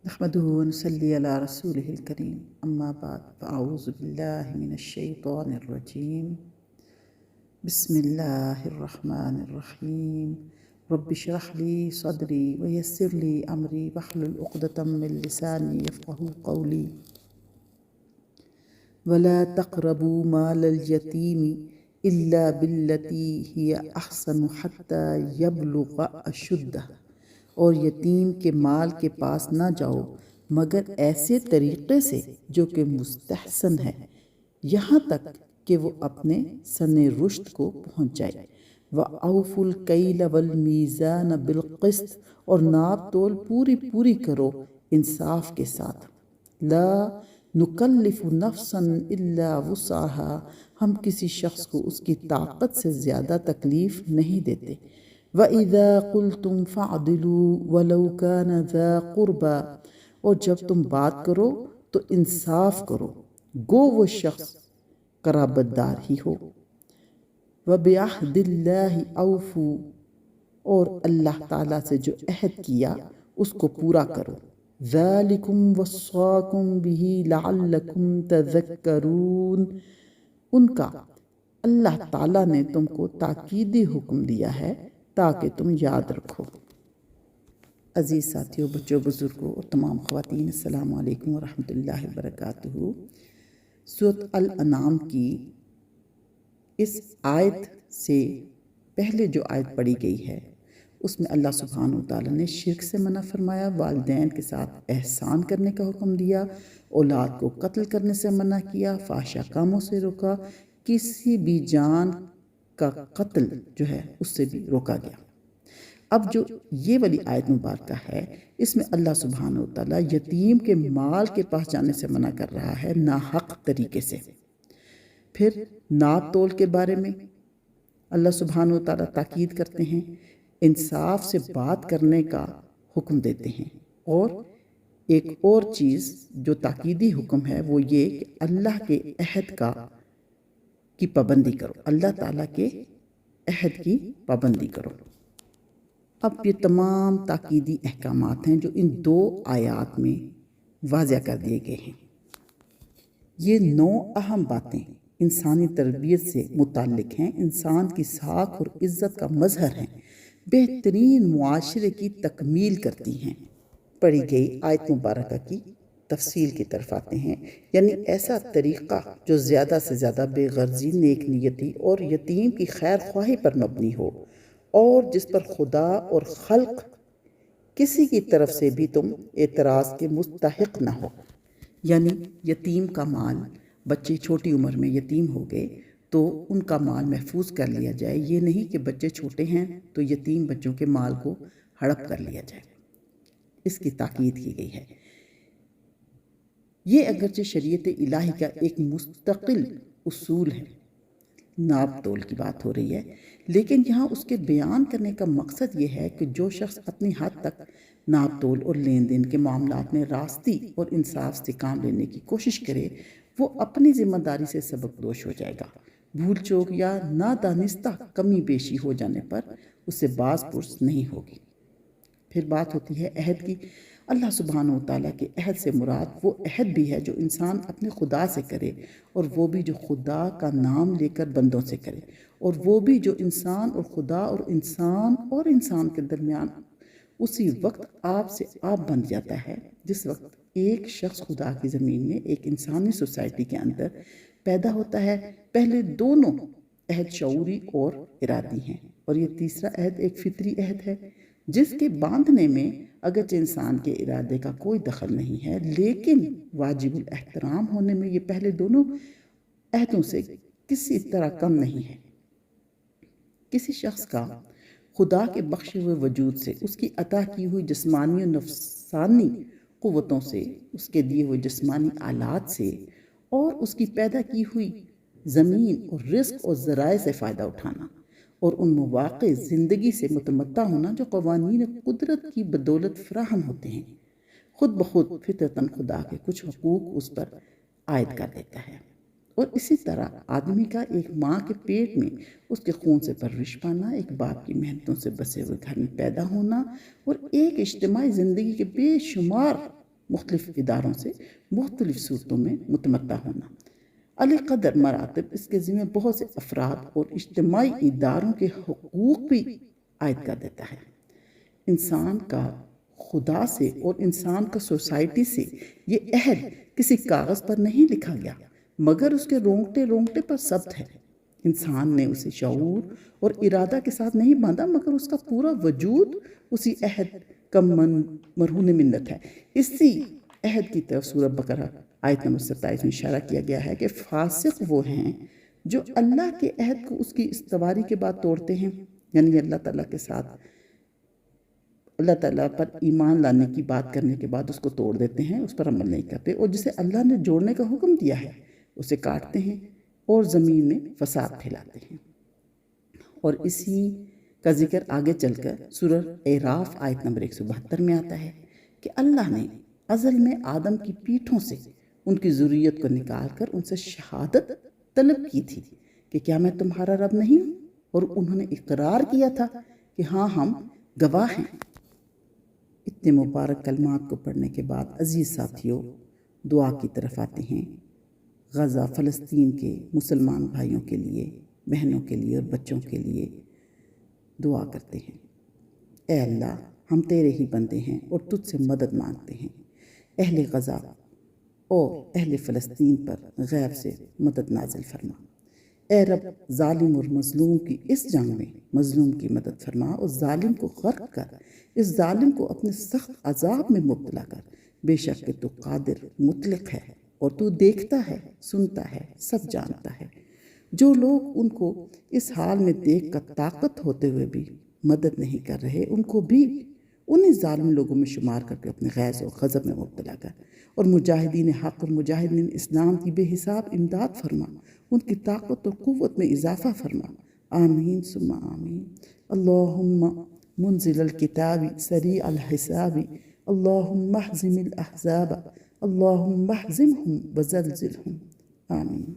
نحمده ونصلي على رسوله الكريم أما بعد فأعوذ بالله من الشيطان الرجيم بسم الله الرحمن الرحيم رب اشرح لي صدري ويسر لي أمري واحلل عقدة من لساني يفقهوا قولي ولا تقربوا مال اليتيم إلا بالتي هي أحسن حتى يبلغ أشده، اور یتیم کے مال کے پاس نہ جاؤ مگر ایسے طریقے سے جو کہ مستحسن ہے، یہاں تک کہ وہ اپنے سن رشد کو پہنچ جائے۔ وَأَوْفُوا الْكَيْلَ وَالْمِيزَانَ بِالْقِسْطِ، اور ناپ تول پوری کرو انصاف کے ساتھ۔ لا نکلف نفسا الا وسعها، ہم کسی شخص کو اس کی طاقت سے زیادہ تکلیف نہیں دیتے۔ وَإِذَا قُلْتُمْ فَعْدِلُوا وَلَوْ كَانَ ذَا قُرْبَى، اور جب تم بات کرو تو انصاف کرو گو وہ شخص قرابت دار ہی ہو۔ وَبِعَهْدِ اللَّهِ أَوْفُوا، اور اللہ تعالیٰ سے جو عہد کیا اس کو پورا کرو۔ ذَلِكُمْ وَصَّاكُمْ بِهِ لَعَلَّكُمْ تَذَكَّرُونَ، ان کا اللہ تعالیٰ نے تم کو تاکیدی حکم دیا ہے تاکہ تم یاد رکھو۔ عزیز ساتھیوں، بچوں، بزرگوں اور تمام خواتین، السلام علیکم ورحمۃ اللہ وبرکاتہ۔ سورۃ الانعام کی اس آیت سے پہلے جو آیت پڑھی گئی ہے اس میں اللہ سبحانہ وتعالیٰ نے شرک سے منع فرمایا، والدین کے ساتھ احسان کرنے کا حکم دیا، اولاد کو قتل کرنے سے منع کیا، فحشہ کاموں سے روکا، کسی بھی جان کا قتل جو ہے اس سے بھی روکا گیا۔ اب جو یہ والی آیت مبارکہ ہے اس میں اللہ سبحانہ وتعالیٰ یتیم کے مال کے پاس جانے سے منع کر رہا ہے ناحق طریقے سے۔ پھر ناپ تول کے بارے میں اللہ سبحانہ وتعالیٰ تاکید کرتے ہیں، انصاف سے بات کرنے کا حکم دیتے ہیں، اور ایک اور چیز جو تاکیدی حکم ہے وہ یہ کہ اللہ کے عہد کی پابندی کرو، اللہ تعالیٰ کے عہد کی پابندی کرو۔ اب یہ تمام تاکیدی احکامات ہیں جو ان دو آیات میں واضح کر دیے گئے ہیں۔ یہ 9 اہم باتیں انسانی تربیت سے متعلق ہیں، انسان کی ساکھ اور عزت کا مظہر ہیں، بہترین معاشرے کی تکمیل کرتی ہیں۔ پڑھی گئی آیت مبارکہ کی تفصیل کی طرف آتے ہیں، یعنی ایسا طریقہ جو زیادہ سے زیادہ بے غرضی، نیک نیتی اور یتیم کی خیر خواہی پر مبنی ہو، اور جس پر خدا اور خلق کسی کی طرف سے بھی تم اعتراض کے مستحق نہ ہو۔ یعنی یتیم کا مال، بچے چھوٹی عمر میں یتیم ہو گئے تو ان کا مال محفوظ کر لیا جائے، یہ نہیں کہ بچے چھوٹے ہیں تو یتیم بچوں کے مال کو ہڑپ کر لیا جائے، اس کی تاکید کی گئی ہے۔ یہ اگرچہ شریعت الہی کا ایک مستقل اصول ہے، ناپ تول کی بات ہو رہی ہے، لیکن یہاں اس کے بیان کرنے کا مقصد یہ ہے کہ جو شخص اپنی حد تک ناپ تول اور لین دین کے معاملات میں راستی اور انصاف سے کام لینے کی کوشش کرے وہ اپنی ذمہ داری سے سبق دوش ہو جائے گا۔ بھول چوک یا نادانستہ کمی بیشی ہو جانے پر اس سے باز پرس نہیں ہوگی۔ پھر بات ہوتی ہے عہد کی۔ اللہ سبحانہ وتعالیٰ کے عہد سے مراد وہ عہد بھی ہے جو انسان اپنے خدا سے کرے، اور وہ بھی جو خدا کا نام لے کر بندوں سے کرے، اور وہ بھی جو انسان اور خدا اور انسان کے درمیان اسی وقت آپ سے آپ بن جاتا ہے جس وقت ایک شخص خدا کی زمین میں ایک انسانی سوسائٹی کے اندر پیدا ہوتا ہے۔ پہلے دونوں عہد شعوری اور ارادی ہیں، اور یہ تیسرا عہد ایک فطری عہد ہے جس کے باندھنے میں اگرچہ انسان کے ارادے کا کوئی دخل نہیں ہے، لیکن واجب الاحترام ہونے میں یہ پہلے دونوں عہدوں سے کسی طرح کم نہیں ہے۔ کسی شخص کا خدا کے بخشے ہوئے وجود سے، اس کی عطا کی ہوئی جسمانی و نفسانی قوتوں سے، اس کے دیے ہوئے جسمانی آلات سے، اور اس کی پیدا کی ہوئی زمین اور رزق اور ذرائع سے فائدہ اٹھانا، اور ان مواقع زندگی سے متمتع ہونا جو قوانین قدرت کی بدولت فراہم ہوتے ہیں، خود بخود فطرتاً خدا کے کچھ حقوق اس پر عائد کر دیتا ہے۔ اور اسی طرح آدمی کا ایک ماں کے پیٹ میں اس کے خون سے پرورش پانا، ایک باپ کی محنتوں سے بسے ہوئے گھر میں پیدا ہونا، اور ایک اجتماعی زندگی کے بے شمار مختلف اداروں سے مختلف صورتوں میں متمتع ہونا۔ علی قدر مراتب اس کے ذمہ بہت سے افراد اور اجتماعی اداروں کے حقوق بھی عائد کر دیتا ہے۔ انسان کا خدا سے اور انسان کا سوسائٹی سے یہ عہد کسی کاغذ پر نہیں لکھا گیا، مگر اس کے رونگٹے رونگٹے پر ثبت ہے۔ انسان نے اسے شعور اور ارادہ کے ساتھ نہیں باندھا، مگر اس کا پورا وجود اسی عہد کا مرہون منت ہے۔ اسی عہد کی طرف سورہ بقرہ آیت نمبر 27 میں اشارہ کیا گیا ہے کہ فاسق وہ ہیں جو اللہ کے عہد کو اس کی استواری کے بعد توڑتے ہیں، یعنی اللہ تعالیٰ کے ساتھ اللہ تعالیٰ پر ایمان لانے کی بات کرنے کے بعد اس کو توڑ دیتے ہیں، اس پر عمل نہیں کرتے، اور جسے اللہ نے جوڑنے کا حکم دیا ہے اسے کاٹتے ہیں اور زمین میں فساد پھیلاتے ہیں۔ اور اسی کا ذکر آگے چل کر سورہ اعراف آیت نمبر 172 میں آتا ہے کہ اللہ نے ازل میں آدم کی پیٹھوں سے ان کی ذریت کو نکال کر ان سے شہادت طلب کی تھی کہ کیا میں تمہارا رب نہیں ہوں، اور انہوں نے اقرار کیا تھا کہ ہاں ہم گواہ ہیں۔ اتنے مبارک کلمات کو پڑھنے کے بعد عزیز ساتھیوں دعا کی طرف آتے ہیں۔ غزہ فلسطین کے مسلمان بھائیوں کے لیے، بہنوں کے لیے اور بچوں کے لیے دعا کرتے ہیں۔ اے اللہ، ہم تیرے ہی بندے ہیں اور تجھ سے مدد مانگتے ہیں۔ اہل غزہ اور اہل فلسطین پر غیب سے مدد نازل فرما۔ اے رب، ظالم اور مظلوم کی اس جنگ میں مظلوم کی مدد فرما اور ظالم کو غرق کر، اس ظالم کو اپنے سخت عذاب میں مبتلا کر۔ بے شک کہ تو قادر مطلق ہے اور تو دیکھتا ہے، سنتا ہے، سب جانتا ہے۔ جو لوگ ان کو اس حال میں دیکھ کر طاقت ہوتے ہوئے بھی مدد نہیں کر رہے، ان کو بھی انہیں ظالم لوگوں میں شمار کر کے اپنے غیظ و غضب میں مبتلا کر، اور مجاہدین حق اور مجاہدین اسلام کی بے حساب امداد فرما، ان کی طاقت اور قوت میں اضافہ فرما۔ آمین ثم آمین۔ اللہم منزل الکتاب سریع الحساب، اللہم اہزم الاحزاب، اللہم اہزمہم وزلزلہم، آمین۔